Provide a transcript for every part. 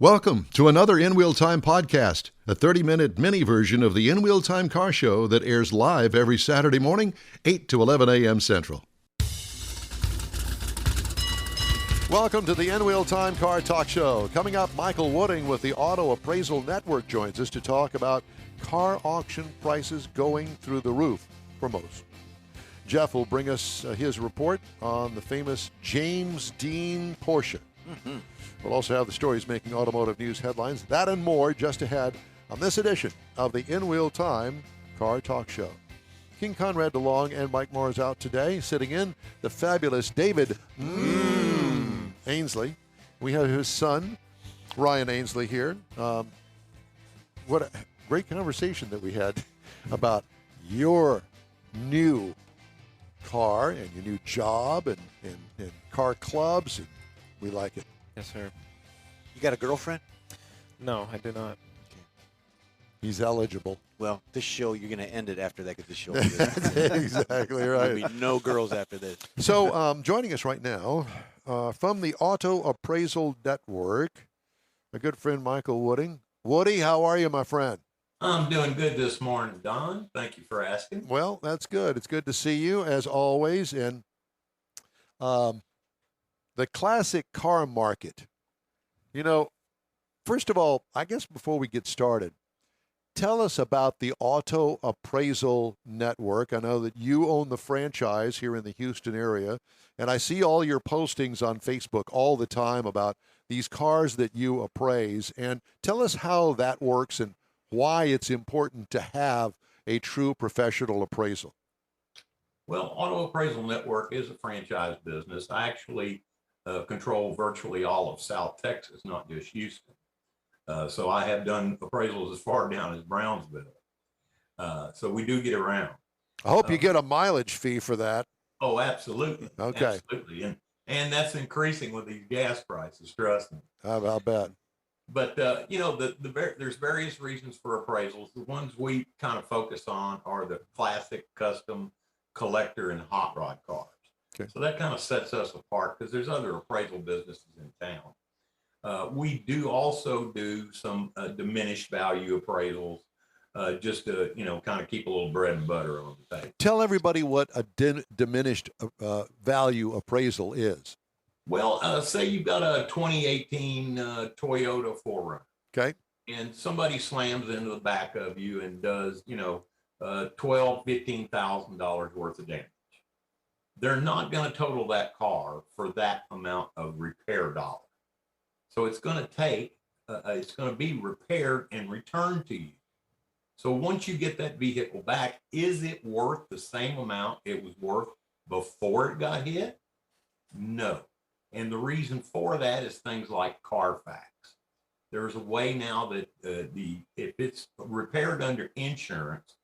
Welcome to another In Wheel Time podcast, a 30-minute mini version of the In Wheel Time car show that airs live every Saturday morning, 8 to 11 a.m. Central. Welcome to the In Wheel Time Car Talk Show. Coming up, Micheal Wooding with the Auto Appraisal Network joins us to talk about car auction prices going through the roof for most. Jeff will bring us his report on the famous James Dean Porsche. We'll also have the stories making automotive news headlines. That and more just ahead on this edition of the In Wheel Time Car Talk Show. King Conrad DeLong and Mike Moore is out today. Sitting in, the fabulous David Ainsley. We have his son, Ryan Ainsley, here. What a great conversation that we had about your new car and your new job and car clubs, and we like it. Yes, sir. You got a girlfriend? No, I do not. He's eligible. Well, this show, you're going to end it after that because this show Exactly right. There'll be no girls after this. So joining us right now from the Auto Appraisal Network, my good friend Micheal Wooding. Woody, how are you, my friend? I'm doing good this morning, Don. Thank you for asking. Well, that's good. It's good to see you, as always. And the classic car market. You know, first of all, I guess before we get started, tell us about the Auto Appraisal Network. I know that you own the franchise here in the Houston area, and I see all your postings on Facebook all the time about these cars that you appraise. And tell us how that works and why it's important to have a true professional appraisal. Well, Auto Appraisal Network is a franchise business. I actually control virtually all of South Texas, not just Houston. So I have done appraisals as far down as Brownsville. So we do get around. I hope you get a mileage fee for that. Oh, absolutely. Okay. Absolutely. And that's increasing with these gas prices, trust me. I'll bet. But, you know, there's various reasons for appraisals. The ones we kind of focus on are the classic, custom, collector, and hot rod cars. Okay. So that kind of sets us apart because there's other appraisal businesses in town. We do also do some diminished value appraisals just to, you know, kind of keep a little bread and butter on the table. Tell everybody what a diminished value appraisal is. Well, say you've got a 2018 Toyota 4Runner. Okay. And somebody slams into the back of you and does, you know, $12,000, $15,000 worth of damage. They're not going to total that car for that amount of repair dollar. So it's going to take, it's going to be repaired and returned to you. So once you get that vehicle back, is it worth the same amount it was worth before it got hit? No. And the reason for that is things like Carfax. There's a way now that if it's repaired under insurance,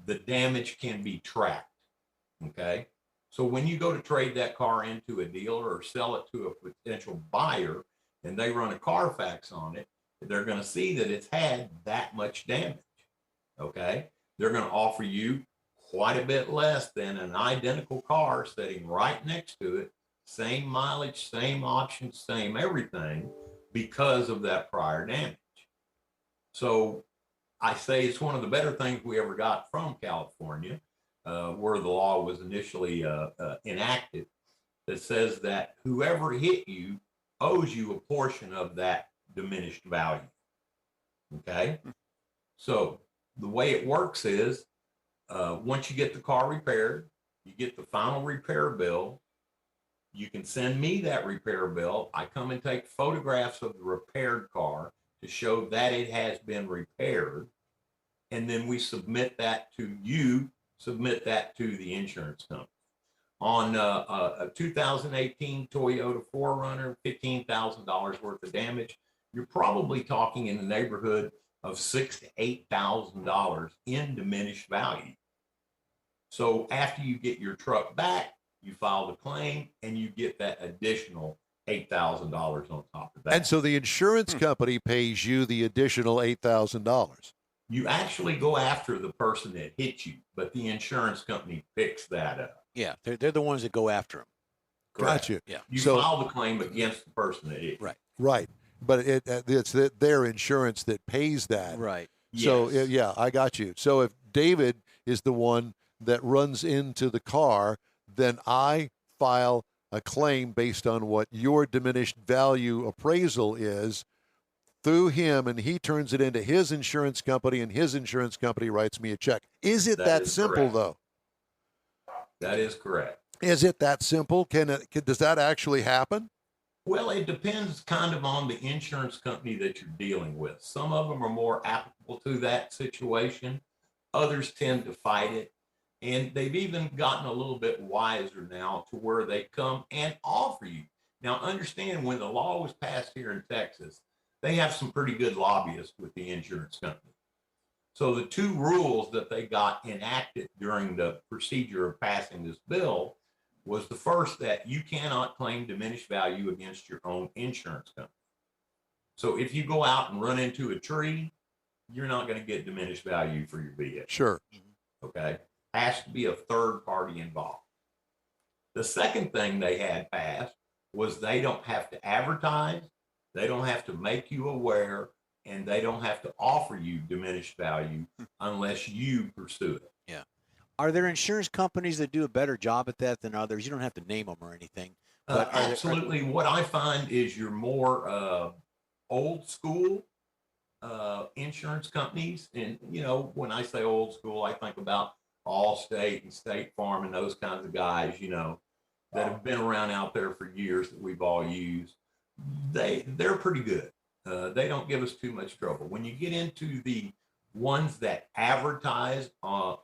the damage can be tracked. Okay. So when you go to trade that car into a dealer or sell it to a potential buyer and they run a Carfax on it, they're going to see that it's had that much damage. Okay. They're going to offer you quite a bit less than an identical car sitting right next to it. Same mileage, same options, same everything because of that prior damage. So I say it's one of the better things we ever got from California, where the law was initially enacted, that says that whoever hit you owes you a portion of that diminished value. Okay? So the way it works is once you get the car repaired, you get the final repair bill. You can send me that repair bill. I come and take photographs of the repaired car to show that it has been repaired. And then we submit that to you, submit that to the insurance company. On a 2018 Toyota 4Runner, $15,000 worth of damage, you're probably talking in the neighborhood of $6,000 to $8,000 in diminished value. So after you get your truck back, you file the claim and you get that additional $8,000 on top of that. And so the insurance company pays you the additional $8,000. You actually go after the person that hit you, but the insurance company picks that up. Yeah, they're the ones that go after them. Gotcha. Yeah. You So- file the claim against the person that hit you. Right. Right. but it's their insurance that pays that. Right. So Yes. yeah, I got you. So if David is the one that runs into the car, then I file a claim based on what your diminished value appraisal is through him, and he turns it into his insurance company, and his insurance company writes me a check. Is it that is simple, correct. though? That is correct. Is it that simple? Does that actually happen? Well, it depends kind of on the insurance company that you're dealing with. Some of them are more applicable to that situation. Others tend to fight it. And they've even gotten a little bit wiser now to where they come and offer you. Now, understand when the law was passed here in Texas, they have some pretty good lobbyists with the insurance company. So the two rules that they got enacted during the procedure of passing this bill was the first, that you cannot claim diminished value against your own insurance company. So if you go out and run into a tree, you're not going to get diminished value for your vehicle. Sure. Okay. Has to be a third party involved. The second thing they had passed was they don't have to advertise, they don't have to make you aware, and they don't have to offer you diminished value unless you pursue it. Yeah. Are there insurance companies that do a better job at that than others? You don't have to name them or anything. But Absolutely. What I find is your more old school insurance companies. And, you know, when I say old school, I think about Allstate and State Farm and those kinds of guys, you know, that have been around out there for years that we've all used. They're pretty good. They don't give us too much trouble. When you get into the ones that advertise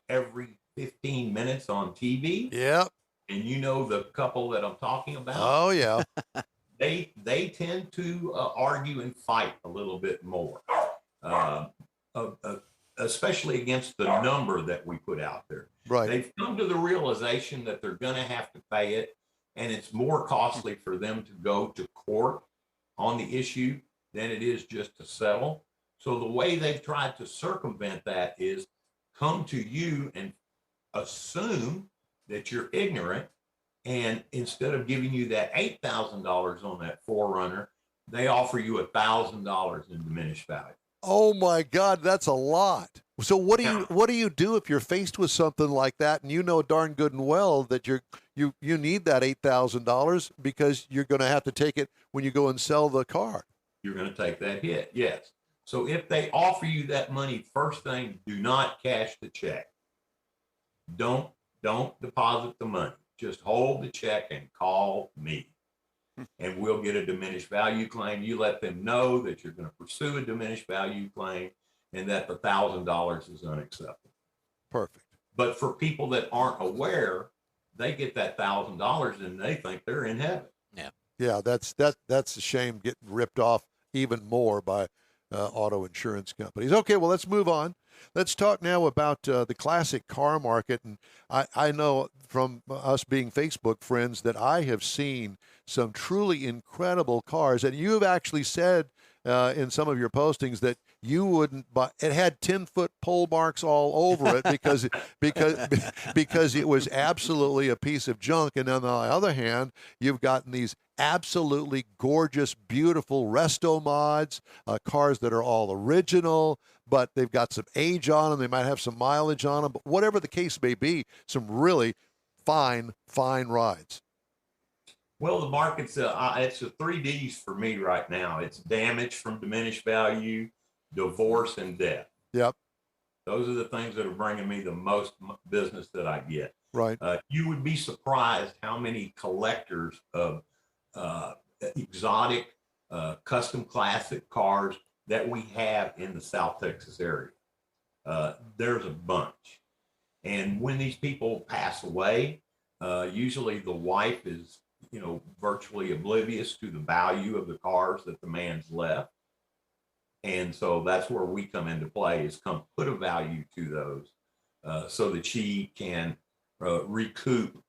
every 15 minutes on TV, Yep. and you know the couple that I'm talking about, Oh yeah. they tend to argue and fight a little bit more, especially against the number that we put out there. Right. They've come to the realization that they're going to have to pay it, and it's more costly for them to go to court on the issue than it is just to settle. So the way they've tried to circumvent that is come to you and assume that you're ignorant, and instead of giving you that $8,000 on that Forerunner, they offer you $1,000 in diminished value. Oh my God, that's a lot. So what do you do if you're faced with something like that, and you know darn good and well that you need that $8,000 because you're going to have to take it when you go and sell the car? You're going to take that hit, yes. So if they offer you that money, first thing, do not cash the check. Don't deposit the money. Just hold the check and call me, and we'll get a diminished value claim. You let them know that you're going to pursue a diminished value claim and that the $1,000 is unacceptable. Perfect. But for people that aren't aware, they get that $1,000 and they think they're in heaven. Yeah, that's a shame, getting ripped off even more by auto insurance companies. Okay, well, let's move on. Let's talk now about the classic car market. And I know from us being Facebook friends that I have seen some truly incredible cars. And you have actually said in some of your postings that you wouldn't buy. It had 10-foot pole marks all over it because it was absolutely a piece of junk. And on the other hand, you've gotten these absolutely gorgeous, beautiful resto mods, cars that are all original, but they've got some age on them. They might have some mileage on them, but whatever the case may be, some really fine rides. Well, the market's it's the 3Ds for me right now. It's damage from diminished value, divorce, and death. Yep. Those are the things that are bringing me the most business that I get. Right. You would be surprised how many collectors of exotic, custom classic cars that we have in the South Texas area. There's a bunch. And when these people pass away, usually the wife is, virtually oblivious to the value of the cars that the man's left. And so that's where we come into play, is come put a value to those so that she can recoup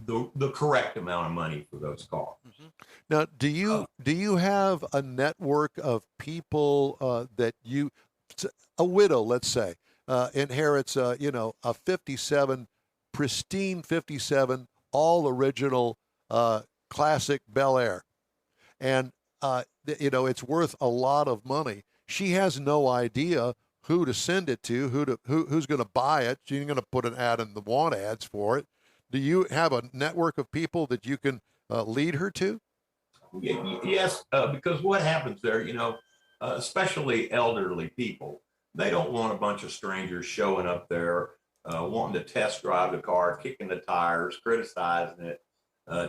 the correct amount of money for those cars. Mm-hmm. Now, do you have a network of people that a widow, let's say, inherits a 57, pristine 57, all original classic Bel Air, and it's worth a lot of money. She has no idea who to send it to, who's going to buy it. She's going to put an ad in the want ads for it. Do you have a network of people that you can lead her to? Yes, because what happens there, especially elderly people, they don't want a bunch of strangers showing up there, wanting to test drive the car, kicking the tires, criticizing it,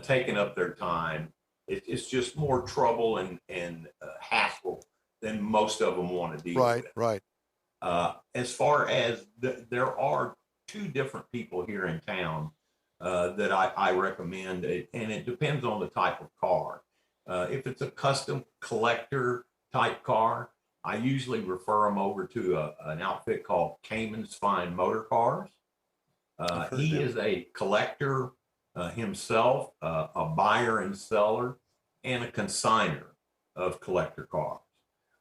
taking up their time. It's just more trouble and hassle than most of them want to deal with. Right. As far as there are two different people here in town that I recommend, and it depends on the type of car. If it's a custom collector type car, I usually refer them over to an outfit called Cayman's Fine Motor Cars. He is a collector himself, a buyer and seller, and a consigner of collector cars.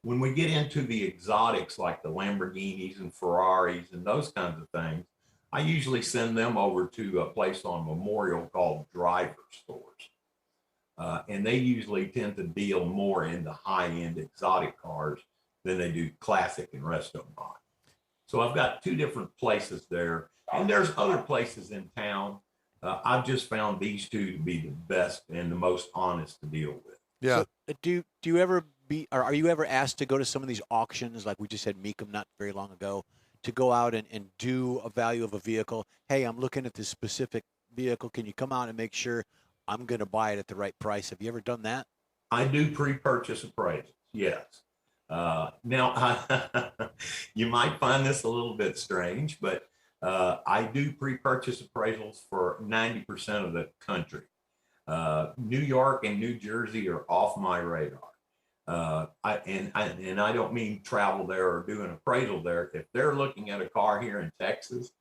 When we get into the exotics like the Lamborghinis and Ferraris and those kinds of things, I usually send them over to a place on Memorial called Driver Stores. And they usually tend to deal more in the high-end exotic cars than they do classic and resto mod. So I've got two different places there. And there's other places in town. I've just found these two to be the best and the most honest to deal with. Yeah. So, do you ever are you ever asked to go to some of these auctions, like we just had Micheal not very long ago, to go out and do a value of a vehicle? Hey, I'm looking at this specific vehicle. Can you come out and make sure I'm going to buy it at the right price? Have you ever done that? I do pre-purchase appraisals, yes. Now, you might find this a little bit strange, but I do pre-purchase appraisals for 90% of the country. New York and New Jersey are off my radar. And I don't mean travel there or do an appraisal there. If they're looking at a car here in Texas,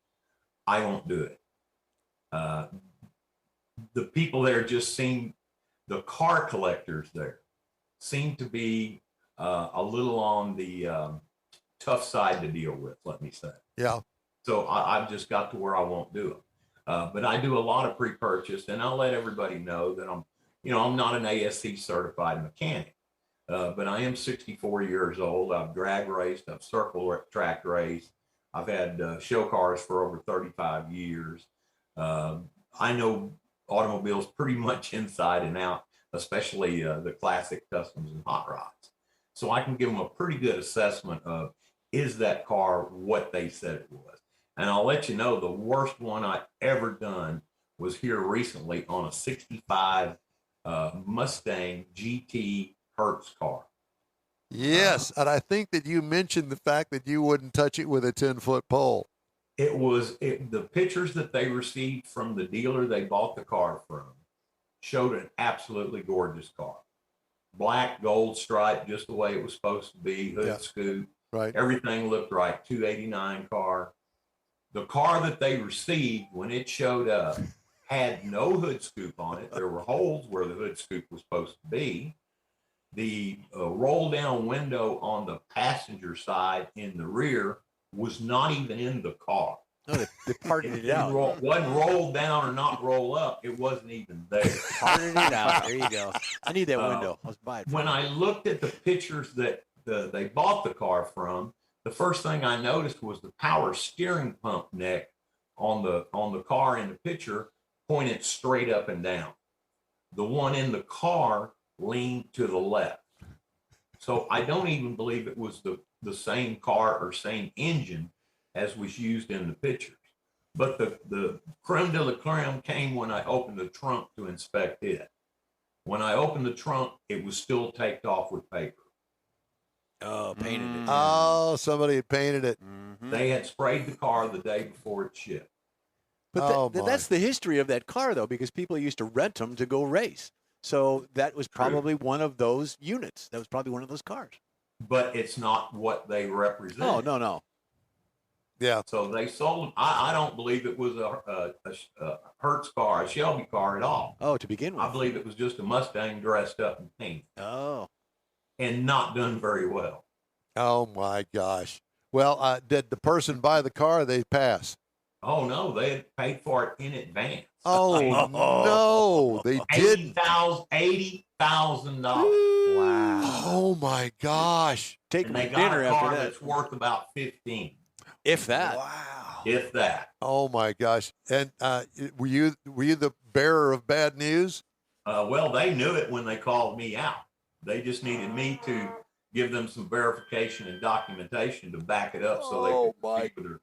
I won't do it. The people there just seem, the car collectors there seem to be a little on the tough side to deal with, let me say. Yeah. So I've just got to where I won't do it. But I do a lot of pre-purchase, and I'll let everybody know that I'm not an ASC certified mechanic, but I am 64 years old. I've drag raced, I've circle track raced. I've had show cars for over 35 years. I know automobiles pretty much inside and out, especially the classic customs and hot rods. So I can give them a pretty good assessment of, is that car what they said it was? And I'll let you know, the worst one I ever done was here recently on a 65 Mustang GT Hertz car. Yes, and I think that you mentioned the fact that you wouldn't touch it with a 10-foot pole. The pictures that they received from the dealer they bought the car from showed an absolutely gorgeous car. Black, gold stripe, just the way it was supposed to be, hood scoop. Right. Everything looked right, 289 car. The car that they received, when it showed up, had no hood scoop on it. There were holes where the hood scoop was supposed to be. The roll down window on the passenger side in the rear was not even in the car. No, they parted it out. Wasn't rolled down or not roll up. It wasn't even there. Parted it out. There you go. I need that window. Let's buy it. When I looked at the pictures that they bought the car from, the first thing I noticed was the power steering pump neck on the car in the picture pointed straight up and down. The one in the car leaned to the left. So I don't even believe it was the same car or same engine as was used in the pictures. But the creme de la creme came when I opened the trunk to inspect it. When I opened the trunk, it was still taped off with paper. Oh, painted it. Oh, somebody had painted it. Mm-hmm. They had sprayed the car the day before it shipped. But that's the history of that car, though, because people used to rent them to go race. So that was probably one of those units. That was probably one of those cars. But it's not what they represent. Oh, no. Yeah. So they sold them. I don't believe it was a Hertz car, a Shelby car at all. Oh, to begin with. I believe it was just a Mustang dressed up in paint. Oh. And not done very well. Oh, my gosh. Well, did the person buy the car or they pass? Oh, no. They had paid for it in advance. Oh, no. They did. $80,000. Wow. Oh my gosh. Take And them they to got dinner a after car that. that's worth about 15, If that. Wow. if that. Oh my gosh. And were you the bearer of bad news? Well, they knew it when they called me out. They just needed me to give them some verification and documentation to back it up so they Oh, could my. proceed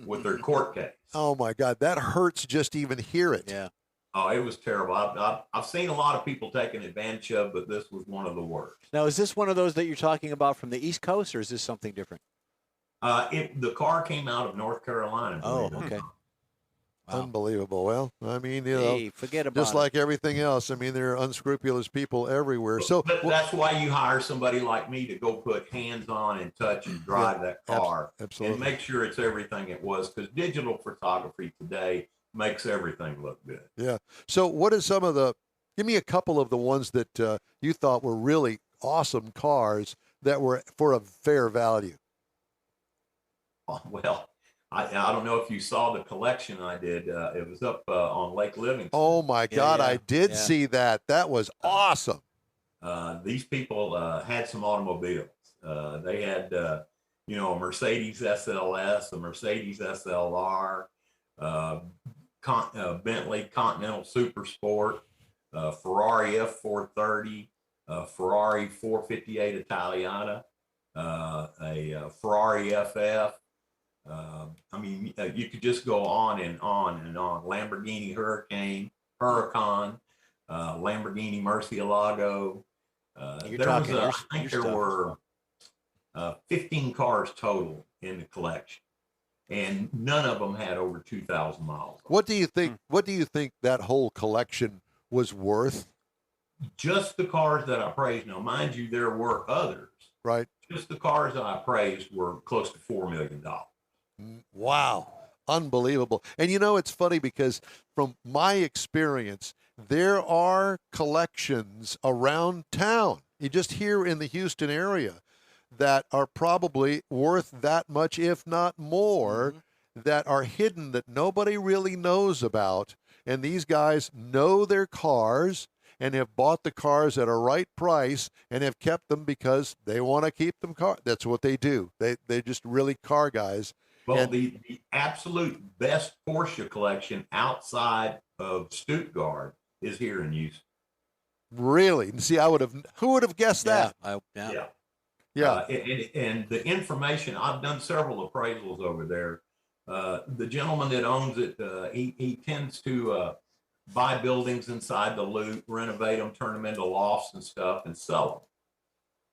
with their court case. Oh my God. That hurts just to even hear it. Yeah. Oh, it was terrible. I've seen a lot of people taken advantage of, but this was one of the worst. Now, is this one of those that you're talking about from the East Coast, or is this something different? The car came out of North Carolina. Oh, believe it or okay. not. Wow. Unbelievable. Well, I mean, you know, Hey, forget about just like everything else. I mean, there are unscrupulous people everywhere. So But that's why you hire somebody like me to go put hands on and touch and drive that car absolutely. and make sure it's everything it was, because digital photography today makes everything look good. Yeah. So what are some of the, give me a couple of the ones that you thought were really awesome cars that were for a fair value. Well, I don't know if you saw the collection I did. It was up on Lake Livingston. Oh my God. yeah, I did yeah. see that. That was awesome. These people had some automobiles. They had, a Mercedes SLS, a Mercedes SLR, Bentley Continental Super Sport, Ferrari F430, Ferrari 458 Italiana, a Ferrari FF. You could just go on and on and on. Lamborghini Huracan, Lamborghini Murcielago. You're There talking was, your- I think your there stuff. were 15 cars total in the collection, and none of them had over 2,000 miles. What do you think? What do you think that whole collection was worth? Just the cars that I praised. Now, mind you, there were others. Right. Just the cars that I praised were close to $4 million. Wow. Unbelievable. And you know, it's funny because from my experience, there are collections around town, you just here in the Houston area, that are probably worth that much, if not more, that are hidden that nobody really knows about. And these guys know their cars and have bought the cars at a right price and have kept them because they want to keep them car. That's what they do. They're just really car guys. Well, And- the absolute best Porsche collection outside of Stuttgart is here in Houston. Really? See, who would have guessed that? Yeah. Yeah. And the information, I've done several appraisals over there. The gentleman that owns it, he tends to buy buildings inside the loop, renovate them, turn them into lofts and stuff, and sell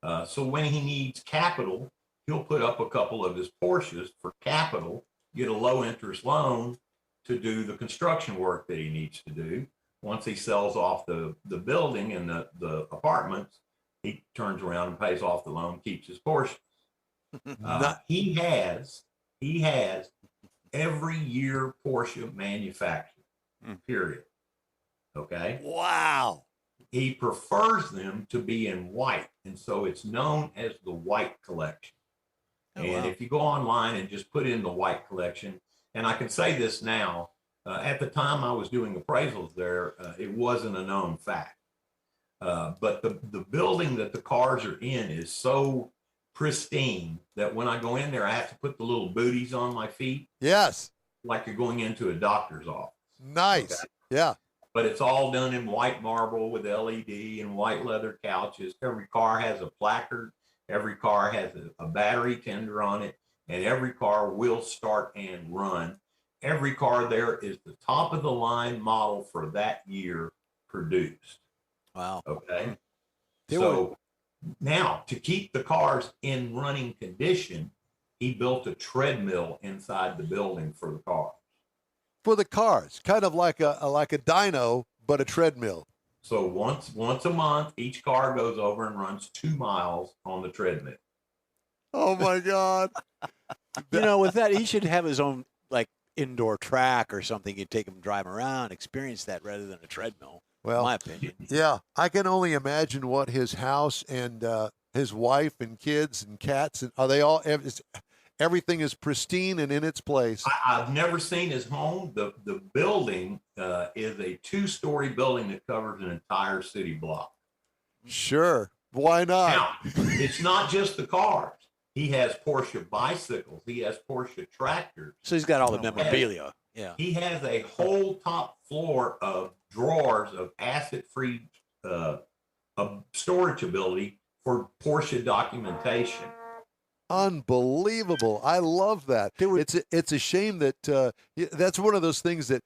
them. So when he needs capital, he'll put up a couple of his Porsches for capital, get a low interest loan to do the construction work that he needs to do. Once he sells off the building and the apartments, he turns around and pays off the loan, keeps his Porsche. He has every year Porsche manufactured, period. Okay. Wow. He prefers them to be in white, and so it's known as the white collection. And if you go online and just put in the white collection, and I can say this now, at the time I was doing appraisals there, it wasn't a known fact. But the building that the cars are in is so pristine that when I go in there, I have to put the little booties on my feet, Yes. like you're going into a doctor's office. Nice. Okay. Yeah. But it's all done in white marble with LED and white leather couches. Every car has a placard. Every car has a battery tender on it, and every car will start and run. Every car there is the top of the line model for that year produced. Wow. Okay. They So now, to keep the cars in running condition, he built a treadmill inside the building for the car. For the cars, kind of like a dyno, but a treadmill. So once a month, each car goes over and runs 2 miles on the treadmill. Oh my God. You know, with that, he should have his own like indoor track or something. You'd take him drive around, experience that rather than a treadmill. Well, in my opinion. Yeah, I can only imagine what his house and his wife and kids and cats and are they all? Everything is pristine and in its place. I've never seen his home. The building is a 2-story building that covers an entire city block. Sure. Why not? Now, it's not just the cars. He has Porsche bicycles. He has Porsche tractors. So he's got all the memorabilia. Yeah. He has a whole top floor of drawers of acid-free storage ability for Porsche documentation. Unbelievable. I love that. It's a shame that that's one of those things that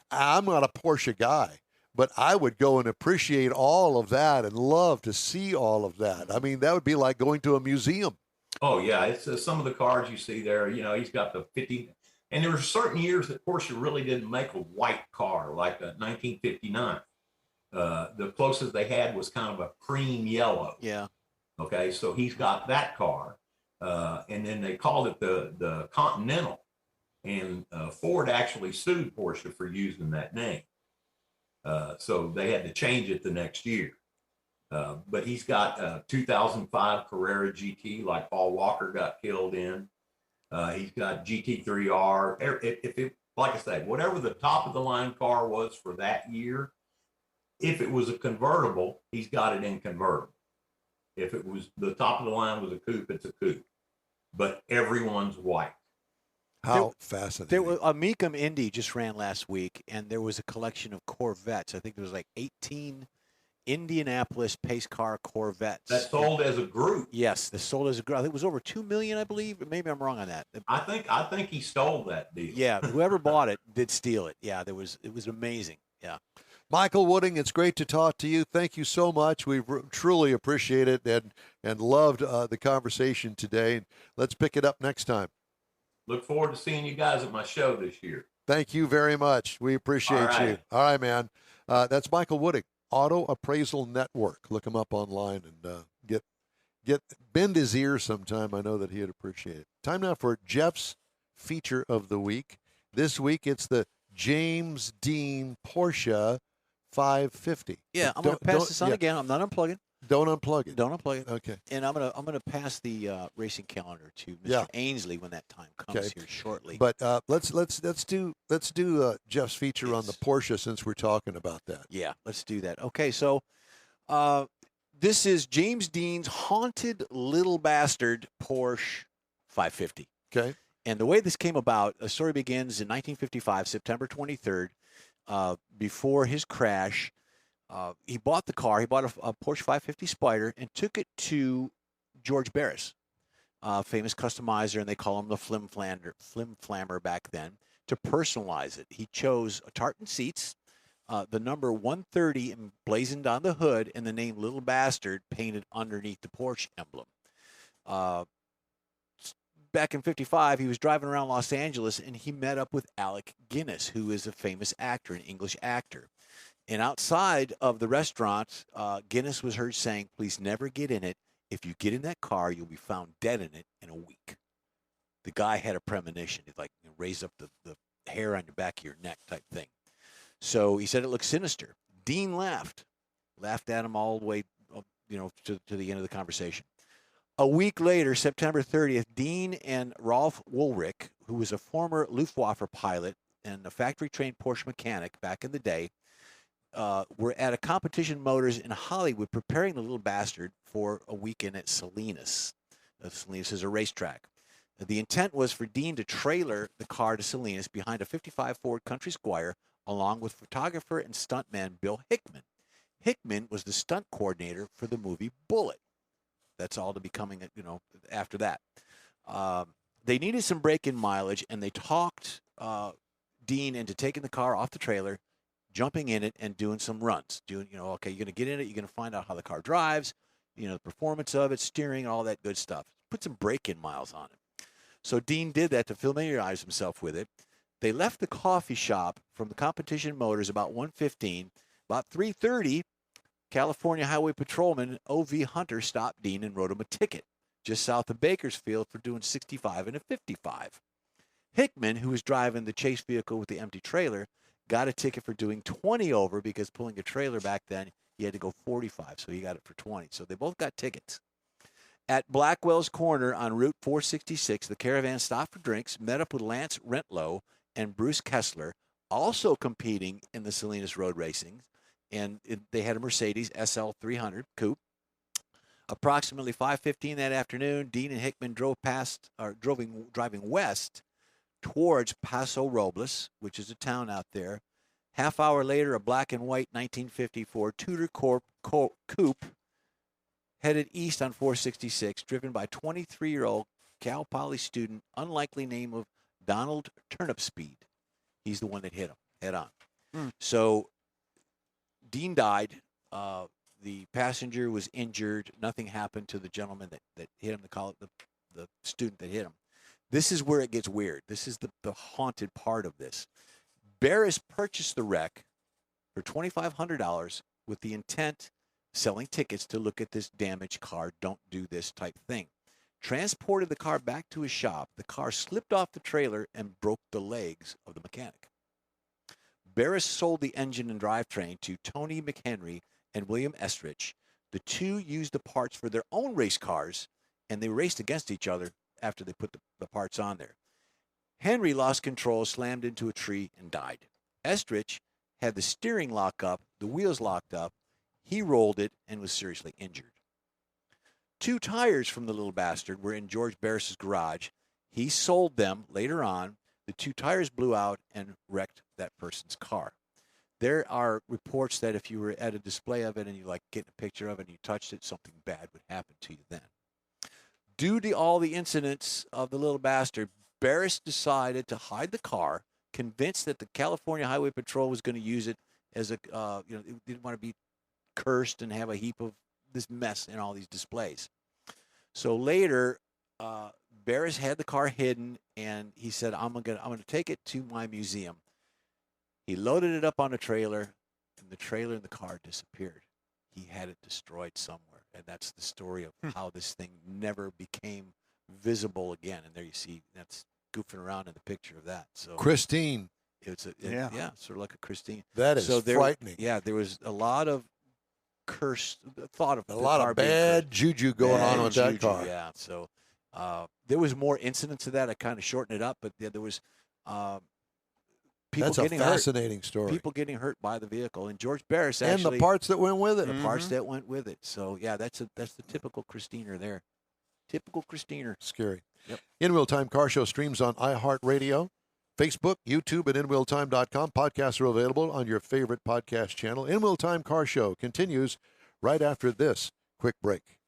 I'm not a Porsche guy, but I would go and appreciate all of that and love to see all of that. I mean, that would be like going to a museum. Oh, yeah. It's some of the cars you see there. You know, he's got the 50. And there were certain years that Porsche really didn't make a white car, like 1959. The closest they had was kind of a cream yellow. Yeah. Okay, so he's got that car. And then they called it the Continental. And Ford actually sued Porsche for using that name. So they had to change it the next year. But he's got 2005 Carrera GT, like Paul Walker got killed in. He's got GT3R. Like I say, whatever the top of the line car was for that year, if it was a convertible, he's got it in convertible. If it was the top of the line was a coupe, it's a coupe. But everyone's white. How fascinating. There was a Micheal Indy just ran last week, and there was a collection of Corvettes. I think there was like 18 Indianapolis pace car Corvettes. That sold as a group. Yes, they sold as a group. I think it was over 2 million, I believe. Maybe I'm wrong on that. I think he stole that deal. Yeah, whoever bought it did steal it. Yeah, it was amazing. Yeah. Micheal Wooding, it's great to talk to you. Thank you so much. We truly appreciate it and loved the conversation today. Let's pick it up next time. Look forward to seeing you guys at my show this year. Thank you very much. We appreciate you. All right, man. That's Micheal Wooding, Auto Appraisal Network. Look him up online and bend his ears sometime. I know that he'd appreciate it. Time now for Jeff's feature of the week. This week it's the James Dean Porsche 550. Yeah, I'm going to pass this on again. I'm not unplugging. Don't unplug it. Don't unplug it. Okay. And I'm gonna pass the racing calendar to Mr. Ainsley when that time comes here shortly. But let's do Jeff's feature on the Porsche since we're talking about that. Yeah, let's do that. Okay, so this is James Dean's haunted little bastard Porsche 550. Okay. And the way this came about, the story begins in 1955, September 23rd, before his crash. He bought the car. He bought a Porsche 550 Spyder and took it to George Barris, famous customizer, and they call him the Flim Flammer back then, to personalize it. He chose tartan seats, the number 130 emblazoned on the hood, and the name Little Bastard painted underneath the Porsche emblem. Back in 55, he was driving around Los Angeles, and he met up with Alec Guinness, who is a famous actor, an English actor. And outside of the restaurant, Guinness was heard saying, "Please never get in it. If you get in that car, you'll be found dead in it in a week." The guy had a premonition. He'd like raise up the hair on the back of your neck type thing. So he said it looked sinister. Dean laughed at him all the way, to the end of the conversation. A week later, September 30th, Dean and Rolf Woolrich, who was a former Luftwaffe pilot and a factory-trained Porsche mechanic back in the day, were at a Competition Motors in Hollywood preparing the little bastard for a weekend at Salinas. Salinas is a racetrack. The intent was for Dean to trailer the car to Salinas behind a 55 Ford Country Squire, along with photographer and stuntman Bill Hickman. Hickman was the stunt coordinator for the movie Bullet. That's all to be coming, after that. They needed some break-in mileage, and they talked Dean into taking the car off the trailer, jumping in it, and doing some runs. Okay, you're going to get in it. You're going to find out how the car drives, the performance of it, steering, all that good stuff. Put some break-in miles on it. So Dean did that to familiarize himself with it. They left the coffee shop from the Competition Motors about 1:15. About 3:30, California Highway Patrolman O.V. Hunter stopped Dean and wrote him a ticket just south of Bakersfield for doing 65 and a 55. Hickman, who was driving the chase vehicle with the empty trailer, got a ticket for doing 20 over because pulling a trailer back then, you had to go 45, so he got it for 20. So they both got tickets. At Blackwell's Corner on Route 466, the caravan stopped for drinks, met up with Lance Rentlow and Bruce Kessler, also competing in the Salinas Road Racing, and they had a Mercedes SL 300 coupe. Approximately 5:15 that afternoon, Dean and Hickman driving west towards Paso Robles, which is a town out there. Half hour later, a black and white 1954 Tudor coupe headed east on 466, driven by 23-year-old Cal Poly student, unlikely name of Donald Turnipspeed. He's the one that hit him head on. So Dean died. The passenger was injured. Nothing happened to the gentleman that hit him, the student that hit him. This is where it gets weird. This is the haunted part of this. Barris purchased the wreck for $2,500 with the intent selling tickets to look at this damaged car, don't do this type thing. Transported the car back to his shop. The car slipped off the trailer and broke the legs of the mechanic. Barris sold the engine and drivetrain to Tony McHenry and William Estrich. The two used the parts for their own race cars, and they raced against each other after they put the parts on there. Henry lost control, slammed into a tree, and died. Estrich had the steering lock up, the wheels locked up. He rolled it and was seriously injured. 2 tires from the little bastard were in George Barris's garage. He sold them later on. The 2 tires blew out and wrecked that person's car. There are reports that if you were at a display of it and you get a picture of it and you touched it, something bad would happen to you then. Due to all the incidents of the little bastard, Barris decided to hide the car, convinced that the California Highway Patrol was going to use it as it didn't want to be cursed and have a heap of this mess in all these displays. So later, Barris had the car hidden, and he said, I'm gonna take it to my museum. He loaded it up on a trailer, and the trailer and the car disappeared. He had it destroyed somewhere, and that's the story of how this thing never became visible again. And there you see, that's goofing around in the picture of that. So Christine. It's sort of like a Christine. That is frightening. Yeah, there was a lot of thought of a lot of bad juju going on with that car. Yeah, so there was more incidents of that. I kind of shortened it up, but there was people That's getting a fascinating story. People getting hurt by the vehicle, and George Barris and the parts that went with it. The parts that went with it. So yeah, that's the typical Christiner there. Typical Christiner. Scary. Yep. In-Wheel Time Car Show streams on iHeartRadio, Facebook, YouTube, and InWheelTime.com. Podcasts are available on your favorite podcast channel. In-Wheel Time Car Show continues right after this quick break.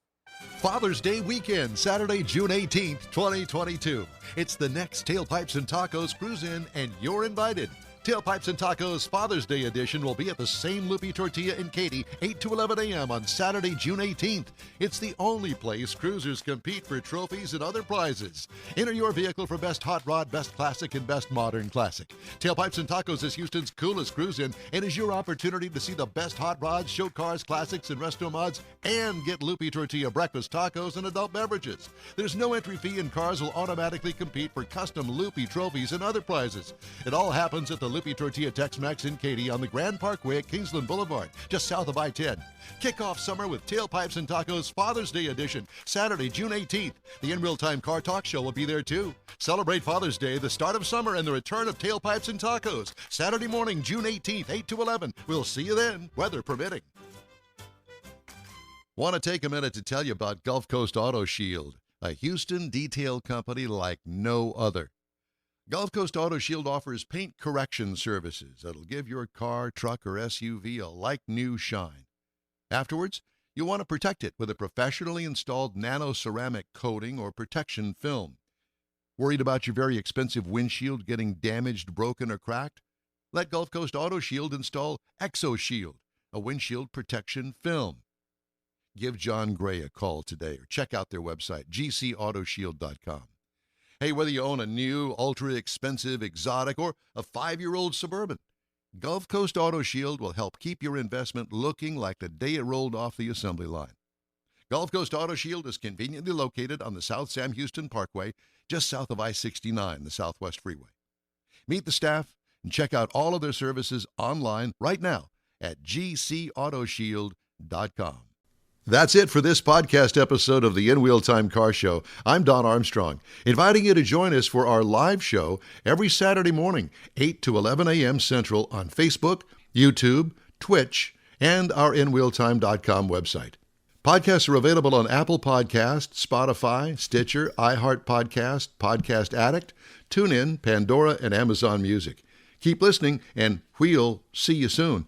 Father's Day weekend, Saturday, June 18th, 2022. It's the next Tailpipes and Tacos Cruise In, and you're invited. Tailpipes and Tacos Father's Day edition will be at the same Loopy Tortilla in Katy, 8 to 11 a.m. on Saturday, June 18th. It's the only place cruisers compete for trophies and other prizes. Enter your vehicle for Best Hot Rod, Best Classic, and Best Modern Classic. Tailpipes and Tacos is Houston's coolest cruise-in and is your opportunity to see the best hot rods, show cars, classics, and resto mods, and get Loopy Tortilla breakfast tacos and adult beverages. There's no entry fee, and cars will automatically compete for custom Loopy trophies and other prizes. It all happens at the Loopy Tortilla Tex-Mex in Katy on the Grand Parkway at Kingsland Boulevard, just south of I-10. Kick off summer with Tailpipes and Tacos Father's Day edition, Saturday, June 18th. The In-Real Time Car Talk Show will be there too. Celebrate Father's Day, the start of summer, and the return of Tailpipes and Tacos. Saturday morning, June 18th, 8 to 11. We'll see you then, weather permitting. Want to take a minute to tell you about Gulf Coast Auto Shield, a Houston detail company like no other. Gulf Coast Auto Shield offers paint correction services that'll give your car, truck, or SUV a like-new shine. Afterwards, you'll want to protect it with a professionally installed nano-ceramic coating or protection film. Worried about your very expensive windshield getting damaged, broken, or cracked? Let Gulf Coast Auto Shield install ExoShield, a windshield protection film. Give John Gray a call today or check out their website, gcautoshield.com. Hey, whether you own a new, ultra-expensive, exotic, or a 5-year-old Suburban, Gulf Coast Auto Shield will help keep your investment looking like the day it rolled off the assembly line. Gulf Coast Auto Shield is conveniently located on the South Sam Houston Parkway, just south of I-69, the Southwest Freeway. Meet the staff and check out all of their services online right now at gcautoshield.com. That's it for this podcast episode of the In-Wheel Time Car Show. I'm Don Armstrong, inviting you to join us for our live show every Saturday morning, 8 to 11 a.m. Central on Facebook, YouTube, Twitch, and our InWheelTime.com website. Podcasts are available on Apple Podcasts, Spotify, Stitcher, iHeart Podcast, Podcast Addict, TuneIn, Pandora, and Amazon Music. Keep listening, and we'll see you soon.